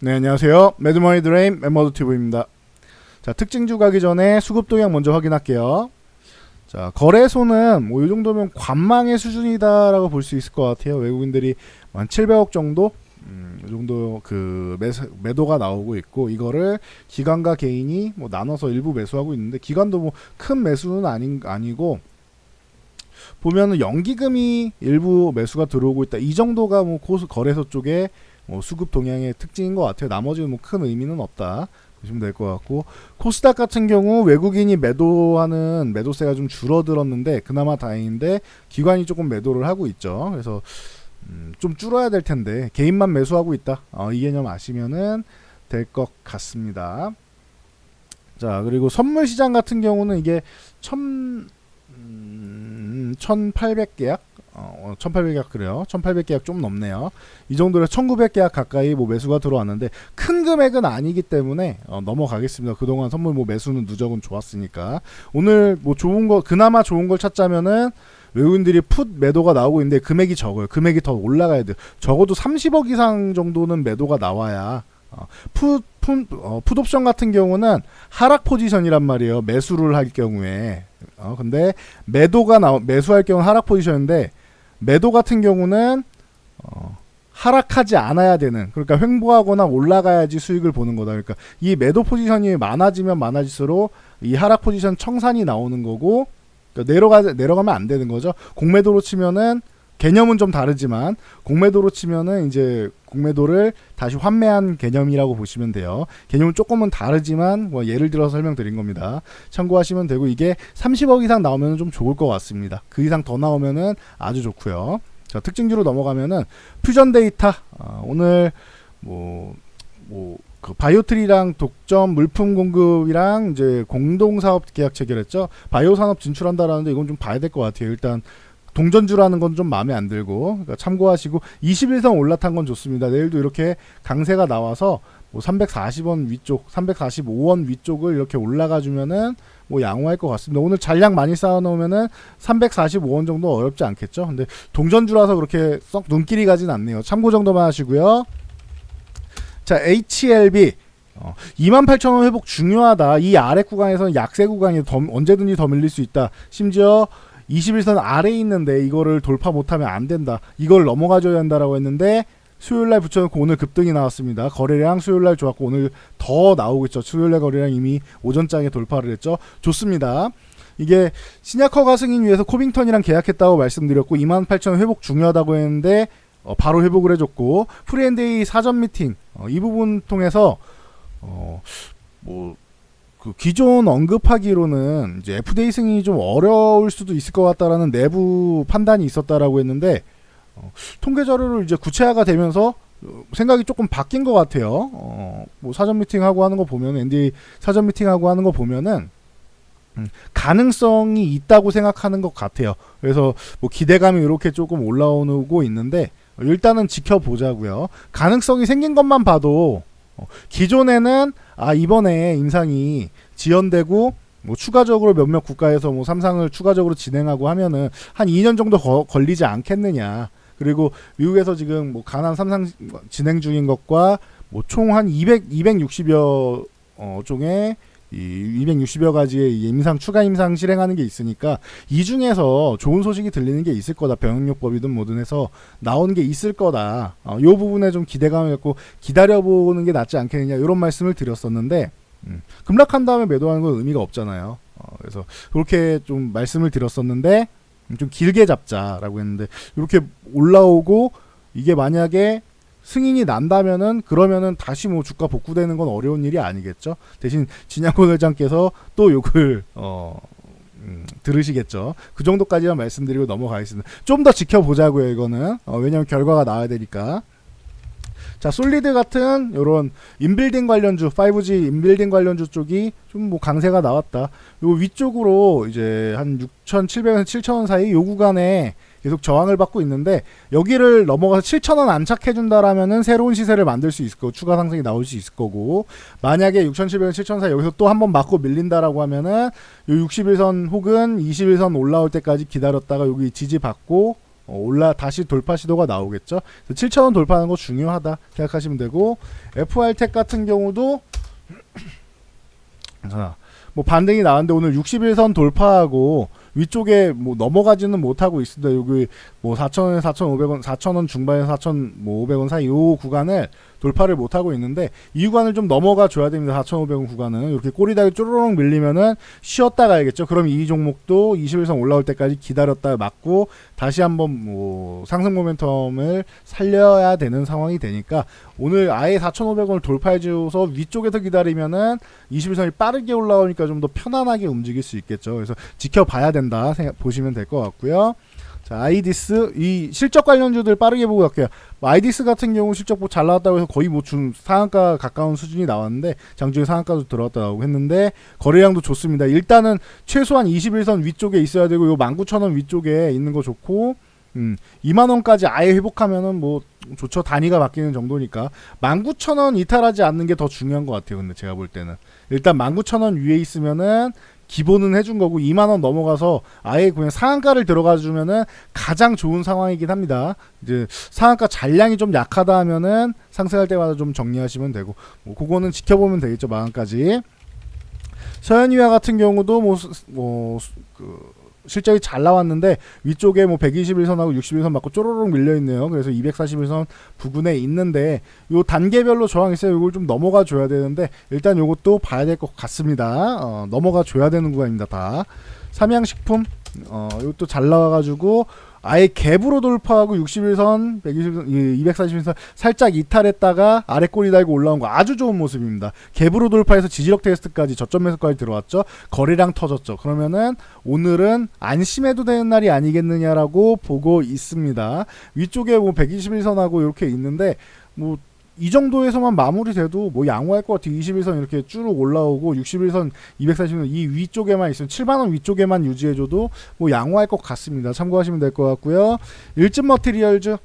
네, 안녕하세요. 매드머니 드레임 멤버드튜브입니다. 자, 특징주 가기 전에 수급 동향 먼저 확인할게요. 자, 거래소는 뭐 이 정도면 관망의 수준이다라고 볼 수 있을 것 같아요. 외국인들이 한 700억 정도, 이 정도 그 매도가 나오고 있고, 이거를 기관과 개인이 뭐 나눠서 일부 매수하고 있는데, 기관도 뭐 큰 매수는 아니고 보면은 연기금이 일부 매수가 들어오고 있다. 이 정도가 뭐 거래소 쪽에 뭐 수급 동향의 특징인 것 같아요. 나머지는 뭐 큰 의미는 없다 보시면 될 것 같고, 코스닥 같은 경우 외국인이 매도하는 매도세가 좀 줄어들었는데 그나마 다행인데 기관이 조금 매도를 하고 있죠. 그래서 좀 줄어야 될 텐데 개인만 매수하고 있다. 이 개념 아시면은 될 것 같습니다. 자, 그리고 선물 시장 같은 경우는 이게 1800계약 1800계약 그래요. 1800계약 좀 넘네요. 이 정도로 1900계약 가까이 뭐 매수가 들어왔는데 큰 금액은 아니기 때문에 넘어가겠습니다. 그동안 선물 뭐 매수는 누적은 좋았으니까. 오늘 뭐 좋은 거, 그나마 좋은 걸 찾자면은 외국인들이 풋 매도가 나오고 있는데 금액이 적어요. 금액이 더 올라가야 돼요. 적어도 30억 이상 정도는 매도가 나와야 풋옵션 같은 경우는 하락 포지션이란 말이에요. 매수를 할 경우에. 근데 매수할 경우는 하락 포지션인데, 매도 같은 경우는 하락하지 않아야 되는, 그러니까 횡보하거나 올라가야지 수익을 보는 거다. 그러니까 이 매도 포지션이 많아지면 많아질수록 이 하락 포지션 청산이 나오는 거고, 그러니까 내려가면 안 되는 거죠. 공매도로 치면은 개념은 좀 다르지만 공매도로 치면은 이제 공매도를 다시 환매한 개념이라고 보시면 돼요. 개념은 조금은 다르지만 뭐 예를 들어서 설명드린 겁니다. 참고하시면 되고, 이게 30억 이상 나오면 좀 좋을 것 같습니다. 그 이상 더 나오면은 아주 좋고요. 자, 특징주로 넘어가면은 퓨전 데이터, 오늘 그 바이오트리랑 독점 물품 공급이랑 이제 공동사업 계약 체결했죠. 바이오 산업 진출한다라는데 이건 좀 봐야 될 것 같아요. 일단 동전주라는 건 좀 마음에 안 들고, 그러니까 참고하시고 21선 올라탄 건 좋습니다. 내일도 이렇게 강세가 나와서 뭐 340원 위쪽, 345원 위쪽을 이렇게 올라가 주면은 뭐 양호할 것 같습니다. 오늘 잔량 많이 쌓아 놓으면은 345원 정도 어렵지 않겠죠. 근데 동전주라서 그렇게 썩 눈길이 가진 않네요. 참고 정도만 하시고요. 자, HLB 28,000원 회복 중요하다. 이 아래 구간에서는 약세 구간이 언제든지 더 밀릴 수 있다. 심지어 21선 아래에 있는데 이거를 돌파 못하면 안 된다. 이걸 넘어가줘야 된다라고 했는데 수요일날 붙여놓고 오늘 급등이 나왔습니다. 거래량 수요일날 좋았고 오늘 더 나오고 있죠. 수요일날 거래량 이미 오전장에 돌파를 했죠. 좋습니다. 이게 시냐커가 승인 위해서 코빙턴이랑 계약했다고 말씀드렸고 28,000원 회복 중요하다고 했는데 바로 회복을 해줬고, 프리앤데이 사전 미팅 이 부분 통해서 그 기존 언급하기로는 이제 FDA 승인이 좀 어려울 수도 있을 것 같다라는 내부 판단이 있었다라고 했는데, 통계 자료를 이제 구체화가 되면서 생각이 조금 바뀐 것 같아요. 뭐 사전 미팅하고 하는 거 보면, NDA 사전 미팅하고 하는 거 보면은 가능성이 있다고 생각하는 것 같아요. 그래서 뭐 기대감이 이렇게 조금 올라오고 있는데 일단은 지켜보자고요. 가능성이 생긴 것만 봐도 기존에는 이번에 임상이 지연되고 뭐 추가적으로 몇몇 국가에서 뭐 3상을 추가적으로 진행하고 하면은 한 2년 정도 걸리지 않겠느냐. 그리고 미국에서 지금 뭐 가난 3상 진행 중인 것과 뭐 총 한 260여 종의 260여 가지의 임상 추가 임상 실행하는 게 있으니까 이 중에서 좋은 소식이 들리는 게 있을 거다. 병역요법이든 뭐든 해서 나오는 게 있을 거다. 이 부분에 좀 기대감을 갖고 기다려보는 게 낫지 않겠느냐, 이런 말씀을 드렸었는데, 급락한 다음에 매도하는 건 의미가 없잖아요. 그래서 그렇게 좀 말씀을 드렸었는데 좀 길게 잡자라고 했는데, 이렇게 올라오고 이게 만약에 승인이 난다면은, 그러면은 다시 뭐 주가 복구되는 건 어려운 일이 아니겠죠. 대신 진양권 회장께서 또 욕을 들으시겠죠. 그 정도까지만 말씀드리고 넘어가겠습니다. 좀 더 지켜보자고요, 이거는. 왜냐면 결과가 나와야 되니까. 자, 솔리드 같은 요런 인빌딩 관련주, 5G 인빌딩 관련주 쪽이 좀 뭐 강세가 나왔다. 요 위쪽으로 이제 한 6,700원에서 7,000원 사이 요 구간에 계속 저항을 받고 있는데, 여기를 넘어가서 7,000원 안착해준다라면은 새로운 시세를 만들 수 있을 거고 추가 상승이 나올 수 있을 거고, 만약에 6,700원, 7,000원 사이 여기서 또 한번 맞고 밀린다라고 하면은 요 61선 혹은 21선 올라올 때까지 기다렸다가 여기 지지받고 다시 돌파 시도가 나오겠죠. 7,000원 돌파하는 거 중요하다 생각하시면 되고, FR텍 같은 경우도 자, 뭐 반등이 나왔는데 오늘 61선 돌파하고 위쪽에 뭐 넘어가지는 못하고 있습니다. 여기 뭐 4,000원에 4,500원, 4,000원 중반에서 4,500원 사이 요 구간을 돌파를 못하고 있는데, 이 구간을 좀 넘어가 줘야 됩니다. 4,500원 구간은 이렇게 꼬리다리 쪼르륵 밀리면은 쉬었다 가야겠죠. 그럼 이 종목도 21선 올라올 때까지 기다렸다 맞고 다시 한번 뭐 상승 모멘텀을 살려야 되는 상황이 되니까, 오늘 아예 4,500원을 돌파해줘서 위쪽에서 기다리면은 21선이 빠르게 올라오니까 좀 더 편안하게 움직일 수 있겠죠. 그래서 지켜봐야 된다 보시면 될 것 같고요. 자, 아이디스, 이 실적 관련주들 빠르게 보고 갈게요. 아이디스 같은 경우 실적 잘 나왔다고 해서 거의 뭐 상한가 가까운 수준이 나왔는데, 장중에 상한가도 들어왔다고 했는데 거래량도 좋습니다. 일단은 최소한 21선 위쪽에 있어야 되고, 요 19,000원 위쪽에 있는 거 좋고, 2만원까지 아예 회복하면은 뭐 좋죠. 단위가 바뀌는 정도니까 19,000원 이탈하지 않는 게 더 중요한 것 같아요. 근데 제가 볼 때는 일단 19,000원 위에 있으면은 기본은 해준 거고, 2만원 넘어가서 아예 그냥 상한가를 들어가 주면은 가장 좋은 상황이긴 합니다. 이제 상한가 잔량이 좀 약하다 하면은 상승할 때마다 좀 정리하시면 되고, 뭐 그거는 지켜보면 되겠죠. 마음까지. 서현이와 같은 경우도 실적이 잘 나왔는데 위쪽에 뭐 121선하고 61선 맞고 쪼로록 밀려 있네요. 그래서 241선 부근에 있는데 요 단계별로 저항 있어요. 이걸 좀 넘어가 줘야 되는데, 일단 요것도 봐야 될 것 같습니다. 넘어가 줘야 되는 구간입니다. 다. 삼양식품 이것도 잘 나와가지고 아예 갭으로 돌파하고 61선, 120선, 241선 살짝 이탈했다가 아래 꼬리 달고 올라온 거 아주 좋은 모습입니다. 갭으로 돌파해서 지지력 테스트까지 저점 매수까지 들어왔죠. 거래량 터졌죠. 그러면은 오늘은 안심해도 되는 날이 아니겠느냐라고 보고 있습니다. 위쪽에 뭐 121선하고 이렇게 있는데, 뭐 이 정도에서만 마무리돼도 뭐 양호할 것 같아요. 21선 이렇게 쭉 올라오고 61선 240선 이 위쪽에만 있으면 7만원 위쪽에만 유지해줘도 뭐 양호할 것 같습니다. 참고하시면 될 것 같고요. 일진 머티리얼즈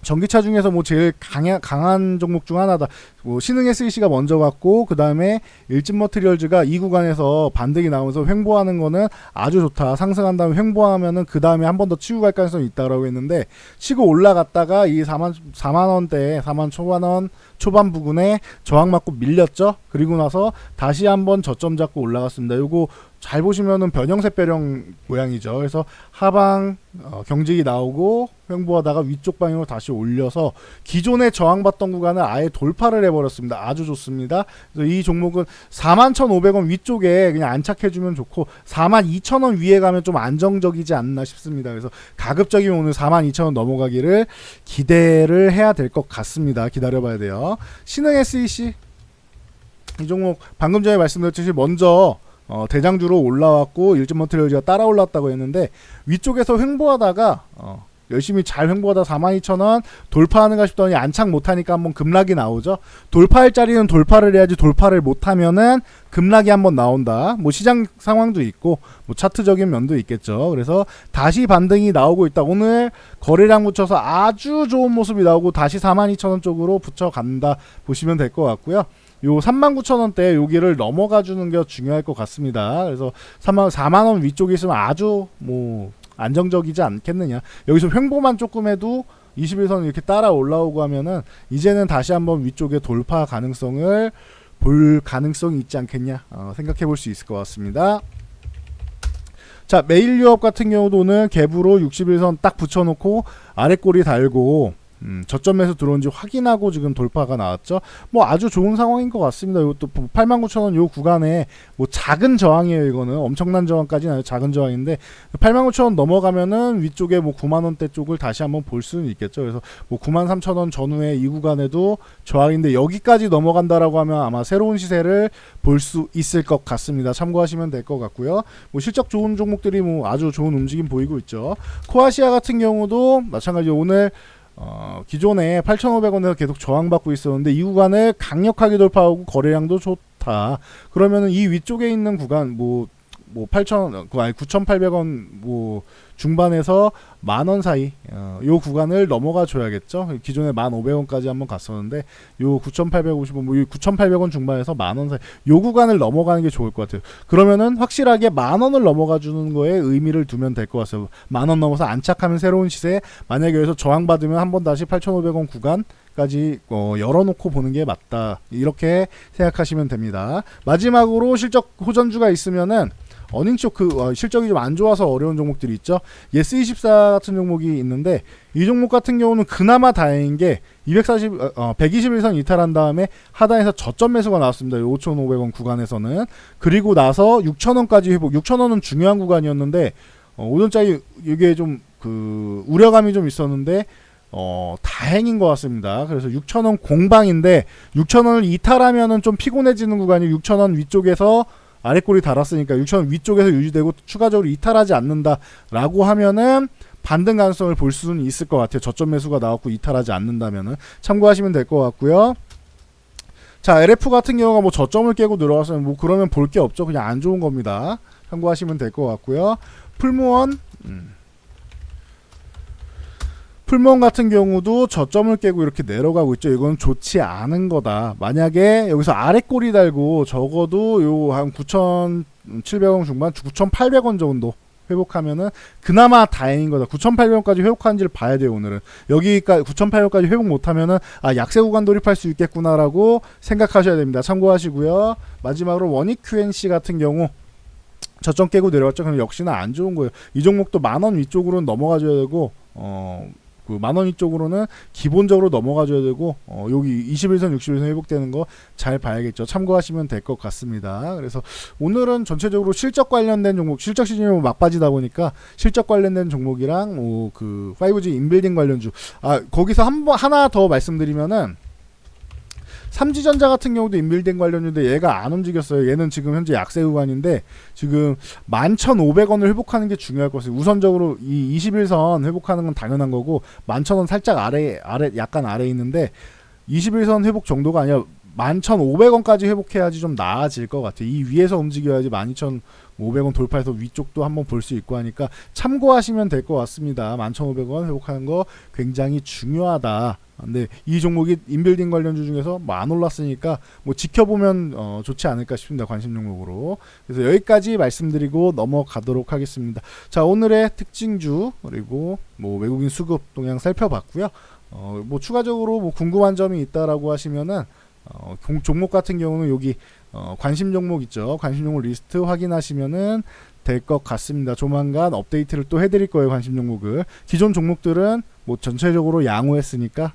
전기차 중에서 뭐 제일 강한 종목 중 하나다. 뭐 신흥 SEC가 먼저 갔고, 그 다음에 일진 머티리얼즈가 이 구간에서 반등이 나오면서 횡보하는 거는 아주 좋다. 상승한 다음에 횡보하면은 그 다음에 한 번 더 치고 갈 가능성이 있다라고 했는데, 치고 올라갔다가 이 4만원대, 4만 초반원 초반 부근에 저항 맞고 밀렸죠. 그리고 나서 다시 한번 저점 잡고 올라갔습니다. 요거 잘 보시면은 변형세배령 모양이죠. 그래서 하방 경직이 나오고 횡보하다가 위쪽 방향으로 다시 올려서 기존에 저항받던 구간을 아예 돌파를 해버렸습니다. 아주 좋습니다. 그래서 이 종목은 41,500원 위쪽에 그냥 안착해주면 좋고, 42,000원 위에 가면 좀 안정적이지 않나 싶습니다. 그래서 가급적이면 오늘 42,000원 넘어가기를 기대를 해야 될 것 같습니다. 기다려봐야 돼요. 신흥 SEC 이 종목 방금 전에 말씀드렸듯이 먼저 대장주로 올라왔고 일진 머티리얼즈가 따라 올랐다고 했는데, 위쪽에서 횡보하다가 열심히 잘 횡보하다 42,000원 돌파하는가 싶더니 안착 못하니까 한번 급락이 나오죠. 돌파할 자리는 돌파를 해야지, 돌파를 못하면은 급락이 한번 나온다. 뭐 시장 상황도 있고 뭐 차트적인 면도 있겠죠. 그래서 다시 반등이 나오고 있다. 오늘 거래량 붙여서 아주 좋은 모습이 나오고 다시 42,000원 쪽으로 붙여간다 보시면 될 것 같고요. 요 39,000원대 여기를 넘어가 주는 게 중요할 것 같습니다. 그래서 4만원 위쪽에 있으면 아주 뭐 안정적이지 않겠느냐. 여기서 횡보만 조금 해도 21선 이렇게 따라 올라오고 하면은 이제는 다시 한번 위쪽에 돌파 가능성을 볼 가능성이 있지 않겠냐 생각해 볼 수 있을 것 같습니다. 자, 메일유업 같은 경우도 오늘 갭으로 61선 딱 붙여놓고 아래 꼬리 달고 저점에서 들어온지 확인하고 지금 돌파가 나왔죠. 뭐 아주 좋은 상황인 것 같습니다. 이것도 89,000원 요 구간에 뭐 작은 저항이에요. 이거는 엄청난 저항까지는 아니고 작은 저항인데, 89,000원 넘어가면은 위쪽에 뭐 9만원대 쪽을 다시 한번 볼 수는 있겠죠. 그래서 뭐 93,000원 전후에 이 구간에도 저항인데, 여기까지 넘어간다라고 하면 아마 새로운 시세를 볼 수 있을 것 같습니다. 참고하시면 될 것 같고요. 뭐 실적 좋은 종목들이 뭐 아주 좋은 움직임 보이고 있죠. 코아시아 같은 경우도 마찬가지로 오늘 기존에 8,500원에서 계속 저항받고 있었는데 이 구간을 강력하게 돌파하고 거래량도 좋다. 그러면은 이 위쪽에 있는 구간 뭐 뭐 9,800원 뭐 중반에서 10,000원 사이 요 구간을 넘어가 줘야겠죠. 기존에 1,500원까지 한번 갔었는데 요 9,850원 뭐 9,800원 중반에서 10,000원 사이 요 구간을 넘어가는 게 좋을 것 같아요. 그러면은 확실하게 10,000원을 넘어가 주는 거에 의미를 두면 될 것 같아요. 10,000원 넘어서 안착하면 새로운 시세, 만약에 여기서 저항받으면 한번 다시 8,500원 구간까지 열어놓고 보는 게 맞다, 이렇게 생각하시면 됩니다. 마지막으로 실적 호전주가 있으면은 어닝 쇼크, 실적이 좀 안 좋아서 어려운 종목들이 있죠. 예스24 같은 종목이 있는데 이 종목 같은 경우는 그나마 다행인 게 121선 이탈한 다음에 하단에서 저점 매수가 나왔습니다. 5,500원 구간에서는. 그리고 나서 6,000원까지 회복. 6,000원은 중요한 구간이었는데 오전짜리 이게 좀 우려감이 좀 있었는데 다행인 것 같습니다. 그래서 6,000원 공방인데 6,000원을 이탈하면은 좀 피곤해지는 구간이 6,000원 위쪽에서 아래꼬리 달았으니까 6,000원 위쪽에서 유지되고 추가적으로 이탈하지 않는다라고 하면은 반등 가능성을 볼 수는 있을 것 같아요. 저점 매수가 나왔고 이탈하지 않는다면은 참고하시면 될 것 같고요. 자, LF 같은 경우가 뭐 저점을 깨고 들어왔으면 뭐 그러면 볼 게 없죠. 그냥 안 좋은 겁니다. 참고하시면 될 것 같고요. 풀무원 같은 경우도 저점을 깨고 이렇게 내려가고 있죠. 이건 좋지 않은 거다. 만약에 여기서 아래 꼬리 달고 적어도 요 한 9,700원 중반, 9,800원 정도 회복하면은 그나마 다행인 거다. 9,800원까지 회복하는지를 봐야 돼요. 오늘은 여기까지 9,800원까지 회복 못하면은 약세 구간 돌입할 수 있겠구나라고 생각하셔야 됩니다. 참고하시고요. 마지막으로 원익 QNC 같은 경우 저점 깨고 내려왔죠. 그럼 역시나 안 좋은 거예요. 이 종목도 10,000원 위쪽으로는 넘어가줘야 되고 그 10,000원 위쪽으로는 기본적으로 넘어가줘야 되고 여기 21선 61선 회복되는 거 잘 봐야겠죠. 참고하시면 될 것 같습니다. 그래서 오늘은 전체적으로 실적 관련된 종목, 실적 시즌이 막바지다 보니까 실적 관련된 종목이랑 그 5G 인빌딩 관련주, 거기서 하나 더 말씀드리면은 삼지전자 같은 경우도 인빌딩 관련주인데 얘가 안 움직였어요. 얘는 지금 현재 약세 구간인데 지금 11,500원을 회복하는 게 중요할 것 같아요. 우선적으로 이 21선 회복하는 건 당연한 거고 11,000원 살짝 아래 약간 아래 있는데 21선 회복 정도가 아니라 11,500원까지 회복해야지 좀 나아질 것 같아요. 이 위에서 움직여야지 12,500원 돌파해서 위쪽도 한번 볼 수 있고 하니까 참고하시면 될 것 같습니다. 11,500원 회복하는 거 굉장히 중요하다. 근데 이 종목이 인빌딩 관련주 중에서 뭐 안 올랐으니까 뭐 지켜보면 좋지 않을까 싶습니다. 관심 종목으로. 그래서 여기까지 말씀드리고 넘어가도록 하겠습니다. 자, 오늘의 특징주 그리고 뭐 외국인 수급 동향 살펴봤고요. 뭐 추가적으로 뭐 궁금한 점이 있다라고 하시면은 종목 같은 경우는 여기 관심 종목 있죠. 관심 종목 리스트 확인하시면은 될 것 같습니다. 조만간 업데이트를 또 해드릴 거예요. 관심 종목을. 기존 종목들은 뭐 전체적으로 양호했으니까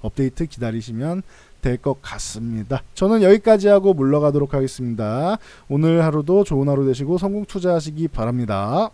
업데이트 기다리시면 될 것 같습니다. 저는 여기까지 하고 물러가도록 하겠습니다. 오늘 하루도 좋은 하루 되시고 성공 투자하시기 바랍니다.